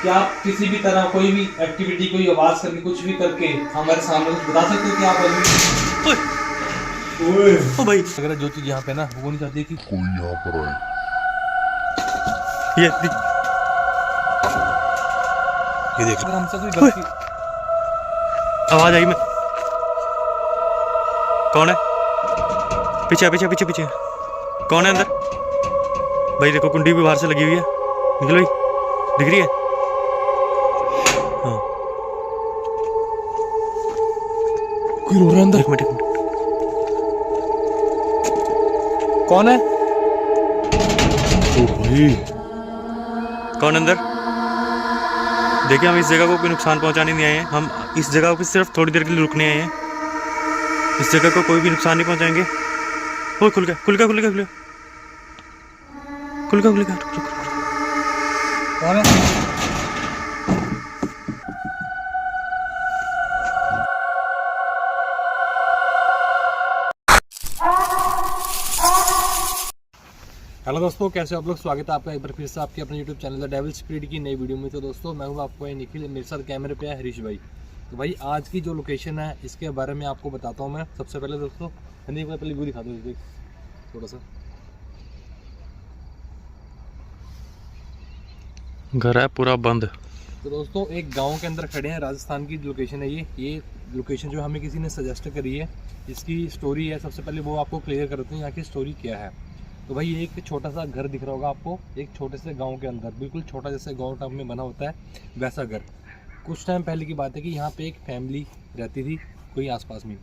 क्या आप किसी भी तरह कोई भी एक्टिविटी, कोई आवाज करके, कुछ भी करके हमारे सामने कुछ बता सकते हो कि आप अभी ओ भाई, अगर जो चीज यहाँ पे ना वो नहीं चाहती कि कोई यहाँ पर आए। ये देख, अगर हमसे कोई गलती आवाज आई। मैं कौन है? पीछे पीछे पीछे पीछे कौन है अंदर? भाई देखो कुंडी भी बाहर से लगी हुई है। निकल भाई, दिख रही है? हाँ, कोई रो रहा है अंदर। एक मिनट। कौन है? ओ भाई, कौन अंदर? देखिए, हम इस जगह को कोई नुकसान पहुंचाने नहीं आए हैं। हम इस जगह को सिर्फ थोड़ी देर के लिए रुकने आए हैं। इस जगह को कोई भी नुकसान नहीं पहुंचाएंगे। ओ खुल गया, खुल गया, खुल गया, खुल गया, खुल गया, खुल गया। कौन है? हेलो दोस्तों, कैसे आप लोग? स्वागत है आपका एक बार फिर से आपके अपने YouTube channel the devil spirit की नई वीडियो में। तो दोस्तों, मैं हूं आपको निखिल, मेरे साथ कैमरे पे है हरीश भाई। तो भाई आज की जो लोकेशन है इसके बारे में आपको बताता हूं मैं। सबसे पहले दोस्तों हनी को पहले व्यू दिखा दो थोड़ा सा। घर है पूरा बंद। तो दोस्तों एक गांव के अंदर खड़े हैं, राजस्थान की लोकेशन है ये लोकेशन जो हमें किसी ने सजेस्ट करी है। इसकी स्टोरी है, सबसे पहले वो आपको क्लियर करते हैं यहाँ की स्टोरी क्या है। तो भाई ये एक छोटा सा घर दिख रहा होगा आपको, एक छोटे से गांव के अंदर, बिल्कुल छोटा जैसे गांव टाइप में बना होता है वैसा घर। कुछ टाइम पहले की बात है कि यहाँ पे एक फैमिली रहती थी कोई आसपास में।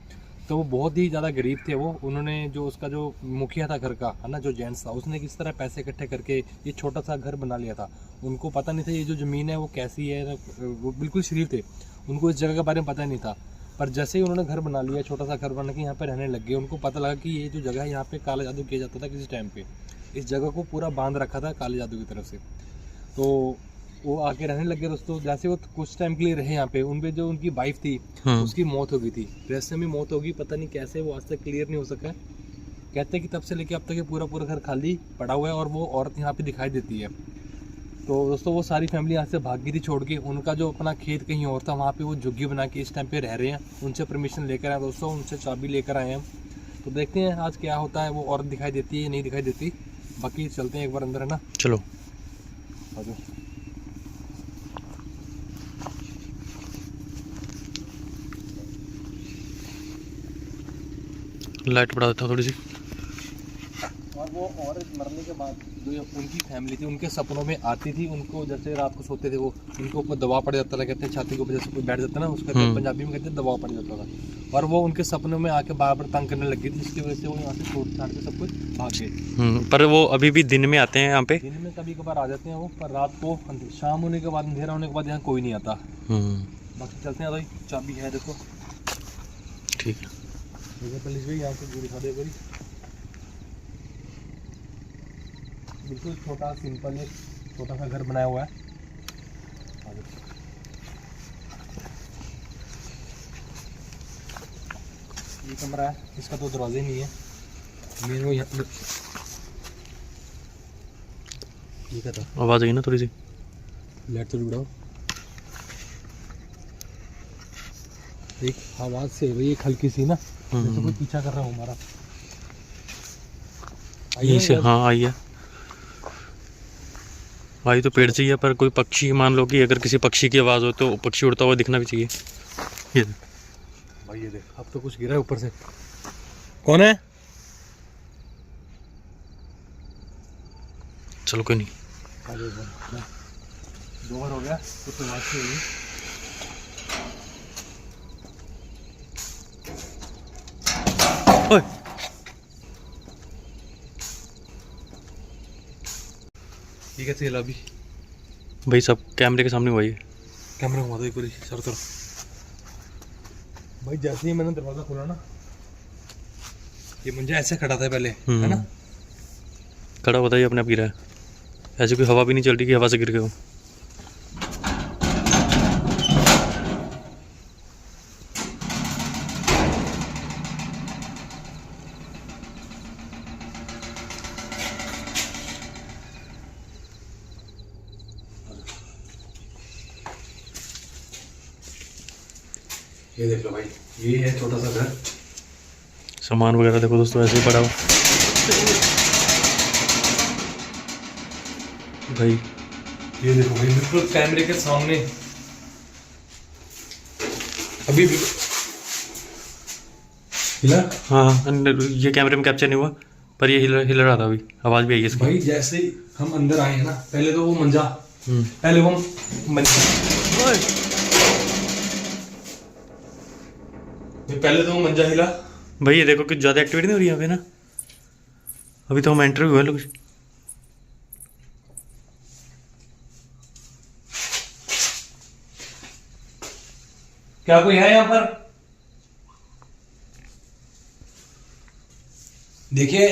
तो वो बहुत ही ज़्यादा गरीब थे वो। उन्होंने जो उसका जो मुखिया था घर का, है ना, जो जेंट्स था, उसने किस तरह पैसे इकट्ठे करके ये छोटा सा घर बना लिया था। उनको पता नहीं था ये जो ज़मीन है वो कैसी है। वो बिल्कुल शरीफ थे, उनको इस जगह के बारे में पता नहीं था। पर जैसे ही उन्होंने घर बना लिया, छोटा सा घर बना के यहाँ पे रहने लग गए, उनको पता लगा कि ये जो जगह है यहाँ पे काला जादू किया जाता था किसी टाइम पे। इस जगह को पूरा बांध रखा था काले जादू की तरफ से। तो वो आके रहने लग गए दोस्तों। जैसे वो कुछ टाइम के लिए रहे यहाँ पे, उनपे जो उनकी वाइफ थी उसकी मौत हो गई थी। रहस्य में मौत होगी, पता नहीं कैसे, वो आज तक क्लियर नहीं हो सका है। कहते हैं कि तब से लेके अब तक ये पूरा घर खाली पड़ा हुआ है और वो औरत यहाँ पे दिखाई देती है। तो दोस्तों वो सारी फैमिली यहाँ से भाग गई थी छोड़ के। उनका जो अपना खेत कहीं और था, वहाँ पे वो झुग्गी बना के इस टाइम पे रह रहे हैं। उनसे परमिशन लेकर आए दोस्तों, उनसे चाबी लेकर आए हैं। तो देखते हैं आज क्या होता है, वो औरत दिखाई देती है या नहीं दिखाई देती। बाकी चलते हैं एक बार अंदर, है ना। चलो लाइट बढ़ा देता हूँ थोड़ी सी। और वो औरत मरने के बाद जो उनकी फैमिली थी, उनके सपनों में आती थी। उनको जैसे रात को सोते थे वो, उनको ऊपर दबाव पड़ जाता था, कहते हैं छाती के ऊपर जैसे कोई बैठ जाता है ना, उसका पंजाबी में कहते हैं दबाव पड़ जाता था। और वो उनके सपनों में आके बार बार तंग करने लगी थी, जिसकी वजह से वो यहाँ से छोड़ छाड़ के सब कुछ भाग गए। पर वो अभी भी दिन में आते हैं यहाँ पे? दिन में कभी कभार आ जाते हैं वो, पर रात को शाम होने के बाद, अंधेरा होने के बाद यहाँ कोई नहीं आता। बाकी चलते हैं भाई, चाबी है देखो। ठीक है, यहाँ से दिखा दे भाई। बिल्कुल छोटा सिंपल एक छोटा सा घर बनाया हुआ है। ये कमरा है, इसका तो दरवाजा ही नहीं है। मेरे को यहाँ ये क्या था? आवाज़ आई ना थोड़ी सी। लाइट तो जुड़ाओ। एक आवाज़ से भाई एक हल्की सी ना, जैसे कोई पीछा कर रहा हूँ हमारा। यहीं से हाँ आई है। भाई तो पेड़ चाहिए, पर कोई पक्षी, मान लो कि अगर किसी पक्षी की आवाज़ हो तो पक्षी उड़ता हुआ दिखना भी चाहिए। ये भाई ये देख, अब तो कुछ गिरा है ऊपर से। कौन है? चलो कोई नहीं। दो बार हो गया तो आवाज़ से होगी। ओए ये कैसे हिला अभी? भाई सब कैमरे के सामने हुआ है। कैमरा घुमा दो एक बार चारों तरफ। भाई जैसे ही मैंने दरवाजा खोला ना, ये मुझे ऐसे खड़ा था पहले, है ना। खड़ा होता ही अपने आप गिरा है। ऐसी कोई हवा भी नहीं चल रही कि हवा से गिर गए हो। ये देख लो भाई, ये है छोटा सा घर। सामान वगैरह देखो दोस्तों ऐसे ही पड़ा हुआ भाई। ये देखो भाई, बिल्कुल कैमरे के सामने। अभी हिला? हाँ अंदर ये कैमरे में कैप्चर नहीं हुआ, पर ये हिल रहा था अभी, आवाज़ भी आई है इसकी। भाई जैसे ही हम अंदर आए हैं ना, पहले तो वो मंजा, पहले वो मंजा, पहले तो वो मंजा हिला भाई। ये देखो कुछ ज़्यादा एक्टिविटी नहीं हो रही यहाँ पे ना, अभी तो हम एंटर हुए लोग। क्या कोई है यहाँ पर? देखिए,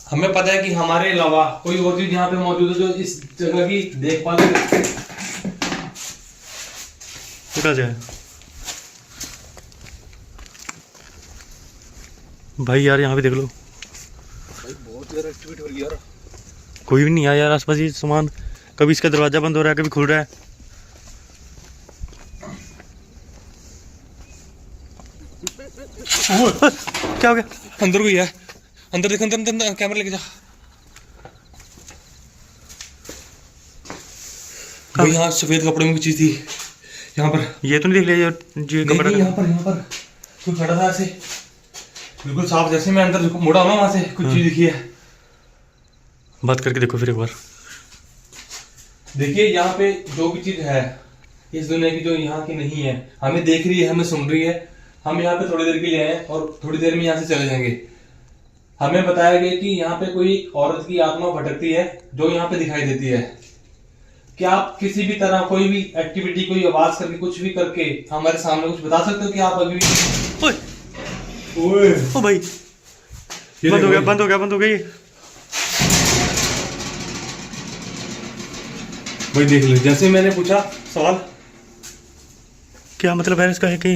हमें पता है कि हमारे अलावा कोई और चीज यहाँ पे मौजूद है जो इस जगह की देखभाल करे। उठा जाए भाई यार, यहाँ पे देख लो भाई, बहुत ज्यादा एक्टिविटी हो रही है यार। कोई भी नहीं आया यार आसपास। ये सामान, कभी इसका दरवाजा बंद हो रहा है, कभी खुल रहा है। क्या हो गया? अंदर कोई है, अंदर देख, अंदर अंदर, कैमरा लेके जा। भाई यहाँ सफेद कपड़े में कुछ चीज थी यहाँ पर। ये तो नहीं देख लिया ये कपड़ा? यहाँ पर कोई खड़ा था ऐसे, बिल्कुल साफ। जैसे मैं अंदर मुड़ा हूँ ना, वहां से कुछ चीज दिखी है। बात करके देखो फिर एक बार। देखिए, यहाँ पे जो भी चीज है इस दुनिया की, जो यहाँ की नहीं है, हमें देख रही है, हमें सुन रही है। हम यहाँ पे थोड़ी देर के लिए आए और थोड़ी देर में यहाँ से चले जाएंगे। हमें बताया गया कि यहाँ पे कोई औरत की आत्मा भटकती है जो यहाँ पे दिखाई देती है। क्या आप किसी भी तरह कोई भी एक्टिविटी, कोई आवाज करके, कुछ भी करके हमारे सामने कुछ बता सकते हो कि आप अभी? ओए ओ भाई, बंद हो गया, बंद हो गया, बंद हो गई। भाई देख लो, जैसे मैंने पूछा सवाल, क्या मतलब है इसका? है कि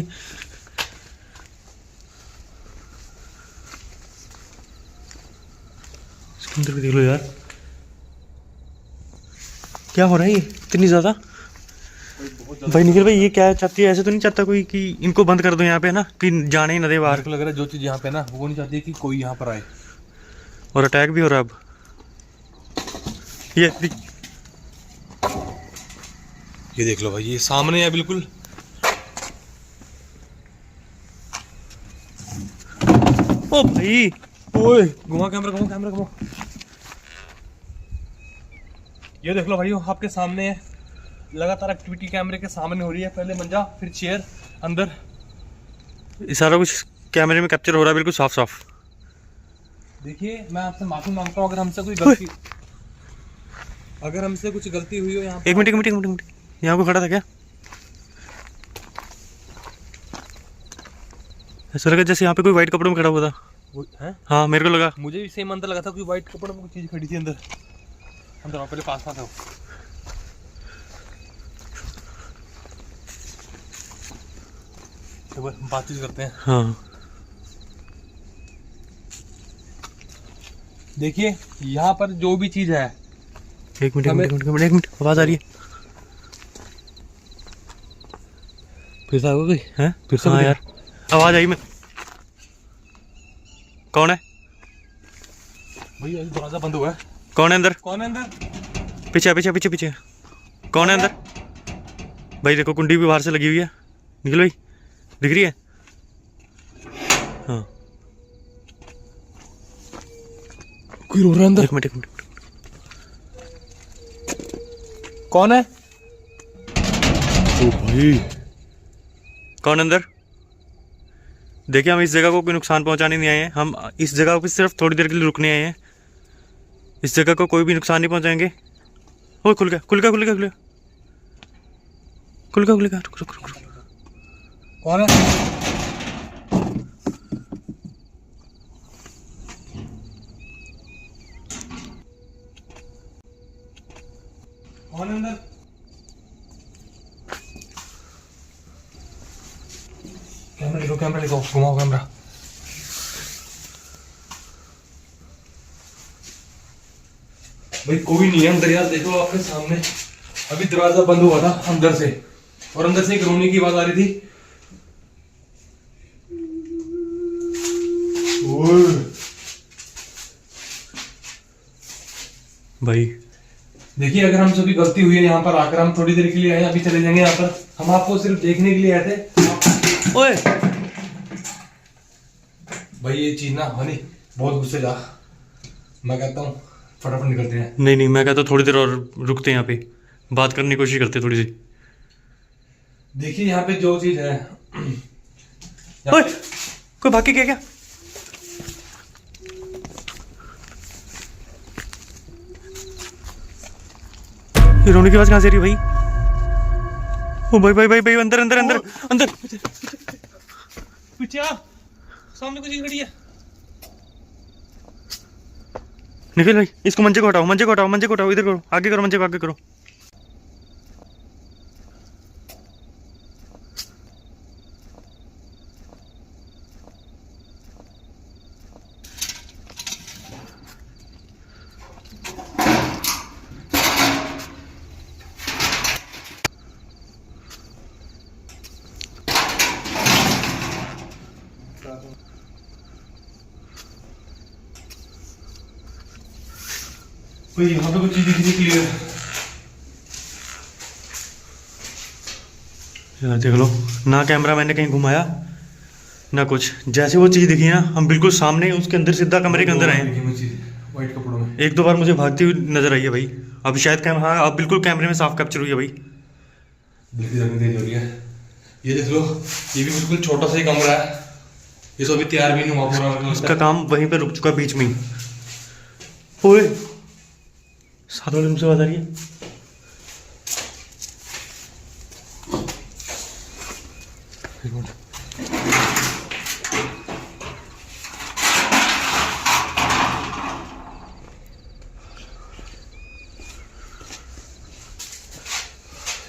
इसके अंदर भी देख लो यार, क्या हो रहा है ये इतनी ज्यादा? भाई निखिल भाई, ये क्या चाहती है? ऐसे तो नहीं चाहता कोई कि इनको बंद कर दो यहाँ पे ना, कि जाने ही ना दे बाहर। मेरे को लग रहा है जो चीज यहाँ पे ना, वो नहीं चाहती कि कोई यहाँ पर आए। और अटैक भी हो रहा है अब। ये देख लो भाई, ये सामने है बिल्कुल। ओ भाई, ओए घुमा कैमरा, घुमा कैमरा, घुमा। ये देख लो भाई, आपके सामने है। लगातार एक्टिविटी कैमरे के सामने हो रही है। पहले मंजा, फिर चेयर, अंदर। ये सारा कुछ कैमरे में कैप्चर हो रहा है बिल्कुल साफ साफ। देखिए, मैं आपसे माफी मांगता हूँ अगर हमसे कोई गलती, अगर हमसे कुछ गलती हुई हो यहाँ। एक मिनट, यहाँ को खड़ा था क्या? ऐसा लगा जैसे यहाँ पे कोई व्हाइट कपड़ों में खड़ा हुआ था। वो है? हाँ मेरे को लगा। मुझे भी सेम अंदर लगा था, कोई व्हाइट कपड़ों में कुछ चीज खड़ी थी अंदर। अंदर आओ, पहले पास था। तो बातचीत करते हैं। हाँ देखिए, यहाँ पर जो भी चीज है। एक मिनट, आवाज आ रही है। फिर से कोई है? फिर से? हाँ यार, आवाज आई। मैं कौन है? भैया दरवाजा बंद हुआ है। कौन है अंदर? कौन है अंदर? पीछे कौन है अंदर? भाई देखो, कुंडी भी बाहर से लगी हुई है। निकल भाई, दिख रही है? हाँ, कोई रो रहा है अंदर। एक मिनट। कौन है? ओ भाई, कौन अंदर? देखिए, हम इस जगह को कोई नुकसान पहुंचाने नहीं आए हैं। हम इस जगह पे सिर्फ थोड़ी देर के लिए रुकने आए हैं। इस जगह को कोई भी नुकसान नहीं पहुंचाएंगे। ओ खुल गया। रुक। कौन है? कौन है अंदर? कैमरा लेको, घुमाओ कैमरा। भाई कोई नहीं है अंदर यार, देखो आपके सामने। अभी दरवाजा बंद हुआ था अंदर से, और अंदर से एक रोने की आवाज आ रही थी। भाई देखिए अगर हमसे भी गलती हुई है यहाँ पर आकर, हम थोड़ी देर के लिए आए, अभी चले जाएंगे यहाँ पर। हम आपको सिर्फ देखने के लिए आए थे। ओए भाई ये चीज ना हनी बहुत गुस्से जा, मैं कहता हूँ फटाफट निकलते हैं। नहीं नहीं, मैं कहता हूँ थोड़ी देर और रुकते हैं यहाँ पे, बात करने की कोशिश करते हैं थोड़ी सी। देखिए यहाँ पे जो चीज है ओए कोई भाग के गया क्या? ये रोने की आवाज कहाँ से आ रही है भाई? ओ भाई भाई भाई भाई, अंदर अंदर अंदर अंदर। पीछे आ, सामने कुछ चीज खड़ी है। निखिल भाई इसको मंजे को हटाओ, मंजे को हटाओ, मंजे को हटाओ, इधर करो, आगे करो, मंजे को आगे करो। भाई यहाँ पे कुछ चीज दिख रही क्लियर। यार देख लो ना, कैमरा मैंने कहीं घुमाया ना कुछ, जैसे वो चीज दिखी ना हम बिल्कुल सामने उसके अंदर सीधा कमरे के अंदर आए। व्हाइट कपड़ों में एक दो बार मुझे भागती हुई नजर आई है भाई। अब शायद कैमरा, हाँ अब बिल्कुल कैमरे में साफ कैप्चर हुई है भाई। दिल की धड़कन तेज हो रही है। ये देख लो, ये भी बिल्कुल छोटा सा ही कमरा है, ये तो अभी तैयार भी नहीं हुआ पूरा। उसका काम वहीं पे रुक चुका बीच में ही। ओए साथ वाले रूम से आवाज आ रही है। एक मिनट।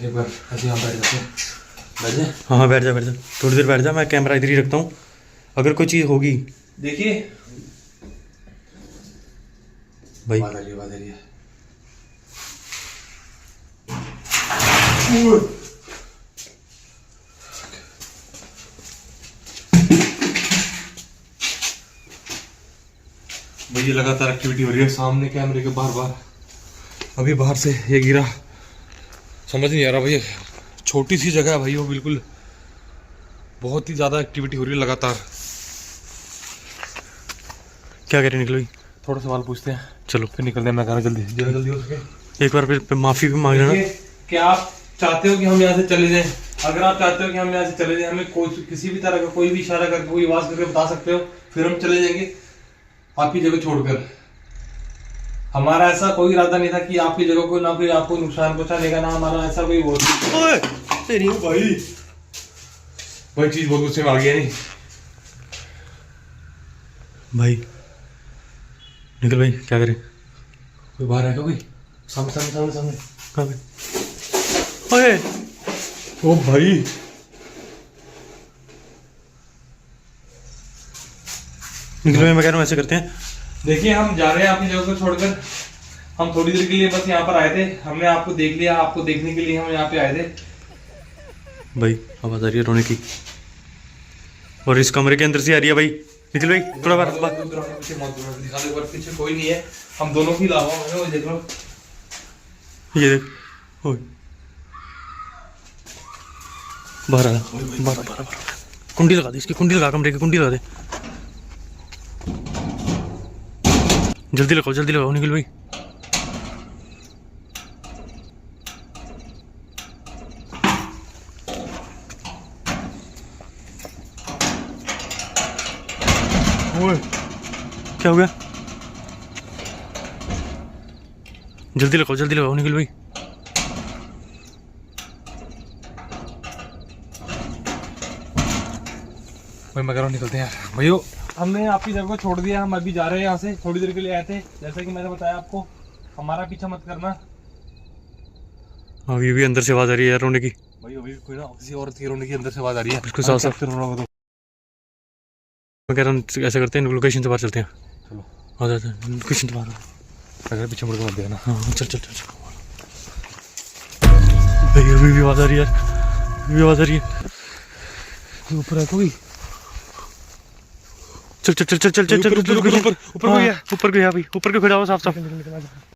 एक बार ऐसे यहाँ बैठ जाते हैं, बैठ जाए। हाँ हाँ बैठ जा बैठ जा, थोड़ी देर बैठ जा, मैं कैमरा इधर ही रखता हूँ, अगर कोई चीज़ होगी। देखिए भाई आवाज आ रही है, आवाज आ रही है। भाई ये लगातार एक्टिविटी हो रही है सामने कैमरे के बार बार। अभी बाहर से ये गिरा, समझ नहीं आ रहा भाई, छोटी सी जगह है भाई वो, बिल्कुल बहुत ही ज़्यादा एक्टिविटी हो रही है लगातार। क्या कह रहे निकल भाई? थोड़ा सवाल पूछते हैं, चलो फिर निकलते हैं। मैं कह रहा जल्दी जल्दी जल्दी हो सके। एक बार फिर माफ़ी भी मांग लेना। क्या आप चाहते हो कि हम यहाँ से चले जाएं? अगर आप चाहते हो कि हम यहाँ से चले जाएं, हमें कोई किसी भी तरह का कोई भी इशारा करके, कोई आवाज करके बता सकते हो, फिर हम चले जाएंगे आपकी जगह छोड़कर। हमारा ऐसा कोई इरादा नहीं था कि आपकी जगह को ना कोई आपको नुकसान पहुंचाने का, ना हमारा ऐसा कोई वो तेरी भाई भाई चीज बहुत गुस्से में आ गया। नहीं भाई निकल भाई, क्या करे? कोई बाहर है क्या? कोई सामने सामने सामने सामने कहाँ पे? ओए ओ भाई निकल भाई, मैं कह रहा हूँ ऐसे करते हैं। देखिए हम जा रहे हैं आपकी जगह को छोड़कर। हम थोड़ी देर के लिए बस यहाँ पर आए थे, हमने आपको देख लिया, आपको देखने के लिए हम यहाँ पे आए थे। भाई आवाज आ रही है रोने की, और इस कमरे के अंदर से आ रही है भाई। निकल भाई थोड़ा बार पीछे कोई नहीं है, हम दोनों ही लावा है, देख लो। ये देख ओए बाहर आ, बाहर बाहर बाहर, कुंडी लगा दे इसकी, कुंडी लगा, कमरे की कुंडी लगा दे, जल्दी लगाओ जल्दी लगाओ निकल भाई। ओए क्या हो गया? जल्दी लगाओ निकल भाई। भाई मैं कह रहा हूँ निकलते हैं यार। भैया हमने आपकी जगह को छोड़ दिया, हम अभी जा रहे हैं यहाँ से, थोड़ी देर के लिए आए थे। जैसा कि मैंने बताया आपको, हमारा पीछा मत करना। अभी भी अंदर से आवाज आ रही है यार रोने की। भाई अभी कोई ना किसी औरत की रोने की अंदर से आवाज आ रही है, बिल्कुल साफ साफ। मैं कह रहा हूँ ऐसा करते हैं, लोकेशन से बाहर चलते हैं। चलो आ जाते हैं लोकेशन से बाहर। अगर पीछे मुड़ के मत देना। हाँ चल चल चल चल भाई, अभी भी आवाज आ रही है यार, अभी आवाज आ रही है। ऊपर है कोई? चल चल चल चल चल चल ऊपर ऊपर ऊपर ऊपर ऊपर गया भाई, ऊपर क्यों खड़ा हो? साफ साफ